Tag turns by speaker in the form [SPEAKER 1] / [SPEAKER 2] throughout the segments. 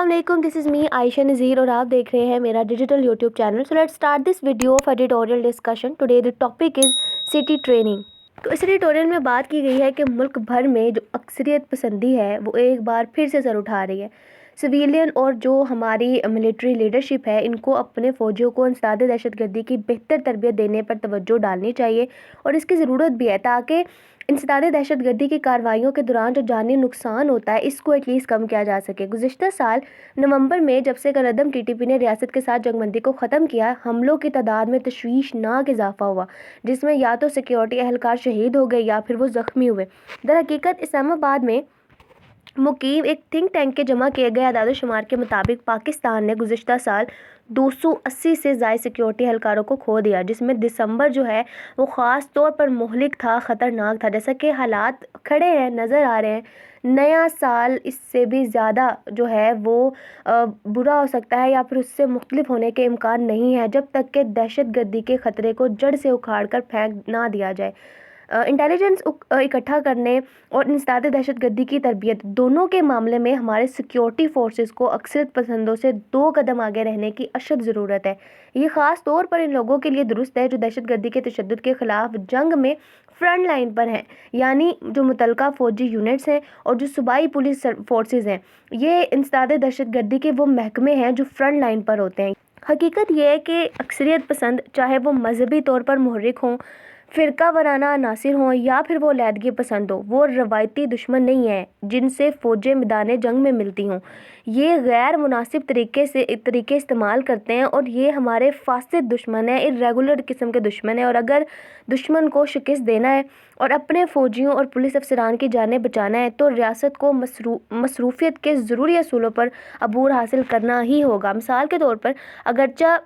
[SPEAKER 1] Assalamualaikum, this is me Aisha Nazir और आप देख रहे हैं मेरा digital YouTube channel. So let's start this video of editorial discussion. Today the topic is city training. तो इस एडिटोरियल में बात की गई है कि मुल्क भर में जो अक्सरियत पसंदी है वो एक बार फिर से सर उठा रही है. सिविलियन और जो हमारी मिलिट्री लीडरशिप है इनको अपने फ़ौजियों को इंसदाद दहशतगर्दी की बेहतर तरबियत देने पर तवज्जो डालनी चाहिए और इसकी ज़रूरत भी है ताकि इंसदाद दहशतगर्दी की कार्रवाइयों के दौरान जो जानी नुकसान होता है इसको एटलीस्ट कम किया जा सके. गुज़िश्ता साल नवंबर में जब से कलअदम टीटीपी ने रियासत के साथ जंगबंदी को ख़त्म किया, हमलों की तादाद में तशवीशनाक इजाफा हुआ जिसमें या तो सिक्योरिटी एहलकार शहीद हो गए या फिर वो ज़ख्मी हुए. दरहकीकत इस्लामाबाद में मुकीम एक थिंक टैंक के जमा किए गए अदाद शुमार के मुताबिक पाकिस्तान ने गुज़िश्ता साल 280 से ज़ायद सिक्योरिटी एहलकारों को खो दिया, जिसमें दिसंबर जो है वो ख़ास तौर पर मुहलिक था, ख़तरनाक था. जैसा कि हालात खड़े हैं नज़र आ रहे हैं, नया साल इससे भी ज़्यादा जो है वो बुरा हो सकता है या फिर उससे मुख्तलिफ होने के इम्कान नहीं है जब तक कि दहशतगर्दी के ख़तरे को जड़ से उखाड़ कर फेंक ना दिया जाए. इंटेलिजेंस इकट्ठा करने और इंसदाद दहशतगर्दी की तरबियत दोनों के मामले में हमारे सिक्योरिटी फोर्सेस को अक्सरियत पसंदों से 2 कदम आगे रहने की अशद ज़रूरत है. ये ख़ास तौर पर इन लोगों के लिए दुरुस्त है जो दहशतगर्दी के तशद्दुद के ख़िलाफ़ जंग में फ्रंट लाइन पर हैं, यानी जो मुतलका फ़ौजी यूनिट्स हैं और जो सूबाई पुलिस फोर्सेस हैं. ये इंसदाद दहशतगर्दी के वो महकमे हैं जो फ्रंट लाइन पर होते हैं. हकीकत यह है कि अक्सरियत पसंद, चाहे वो मजहबी तौर पर मुहर्रिक हों, फ़िरका वराना अनासिर हों या फिर वो लैदगी पसंद हो, वो रवायती दुश्मन नहीं है जिनसे फ़ौजें मैदान जंग में मिलती हों. ये गैर मुनासिब तरीके इस्तेमाल करते हैं और ये हमारे फासिद दुश्मन है, इर्रेगुलर किस्म के दुश्मन है. और अगर दुश्मन को शिकस्त देना है और अपने फ़ौजियों और पुलिस अफसरान की जानें बचाना है तो रियासत को मसरूफियत के ज़रूरी असूलों पर अबूर हासिल करना ही होगा. मिसाल के तौर पर अगरचा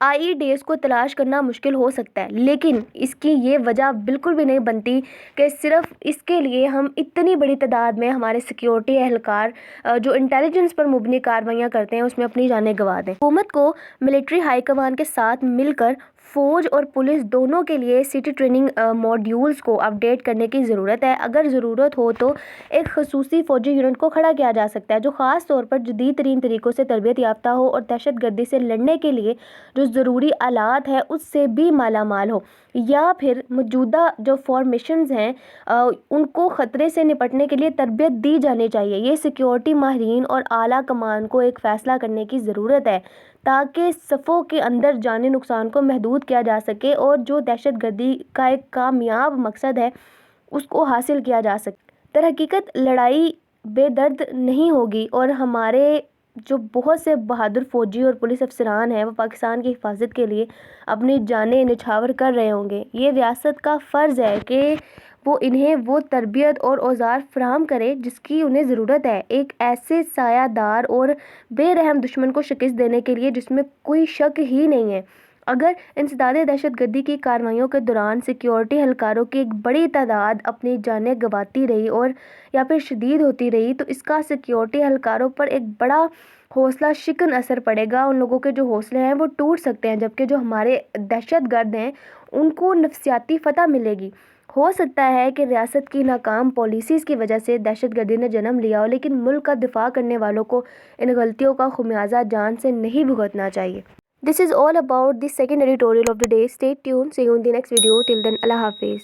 [SPEAKER 1] IEDs को तलाश करना मुश्किल हो सकता है, लेकिन इसकी ये वजह बिल्कुल भी नहीं बनती कि सिर्फ इसके लिए हम इतनी बड़ी तादाद में हमारे सिक्योरिटी एहलकार जो इंटेलिजेंस पर मुबनी कार्रवाइयाँ करते हैं उसमें अपनी जानें गंवा दें. हुकूमत को मिलिट्री हाई कमान के साथ मिलकर फ़ौज और पुलिस दोनों के लिए सिटी ट्रेनिंग मॉड्यूल्स को अपडेट करने की ज़रूरत है. अगर ज़रूरत हो तो एक खसूसी फ़ौजी यूनिट को खड़ा किया जा सकता है जो ख़ास तौर पर जदीद तरीन तरीक़ों से तरबियत याफ्ता हो और दहशतगर्दी से लड़ने के लिए जो ज़रूरी आलात है उससे भी माला माल हो, या फिर मौजूदा जो फॉर्मेशंस हैं उनको ख़तरे से निपटने के लिए तरबियत दी जानी चाहिए. ये सिक्योरिटी माहिरीन और आला कमान को एक फ़ैसला करने की ज़रूरत है ताकि सफ़ों के अंदर जानी नुकसान को महदूद किया जा सके और जो दहशतगर्दी का एक कामयाब मकसद है उसको हासिल किया जा सके. दरहकीकत लड़ाई बेदर्द नहीं होगी और हमारे जो बहुत से बहादुर फ़ौजी और पुलिस अफसरान हैं वो पाकिस्तान की हिफाजत के लिए अपनी जानें निछावर कर रहे होंगे. ये रियासत का फ़र्ज़ है कि वो इन्हें वो तरबियत और औज़ार फ़राहम करे जिसकी उन्हें ज़रूरत है एक ऐसे सायादार और बेरहम दुश्मन को शिकस्त देने के लिए जिसमें कोई शक ही नहीं है. अगर इंसदाद दहशतगर्दी की कार्रवाइयों के दौरान सिक्योरिटी एहलकारों की एक बड़ी तादाद अपनी जानें गंवाती रही और या फिर शदीद होती रही तो इसका सिक्योरिटी एहलकारों पर एक बड़ा हौसला शिकन असर पड़ेगा. उन लोगों के जो हौसले हैं वो टूट सकते हैं, जबकि जो हमारे दहशतगर्द हैं उनको नफसियाती फ़तह मिलेगी. हो सकता है कि रियासत की नाकाम पॉलिसीज़ की वजह से दहशतगर्दी ने जन्म लिया हो, लेकिन मुल्क का दिफा करने वालों को इन गलतियों का खुमियाजा जान से नहीं भुगतना चाहिए. This is all about the second editorial of the day. Stay tuned. See you in the next video. Till then, Allah Hafiz.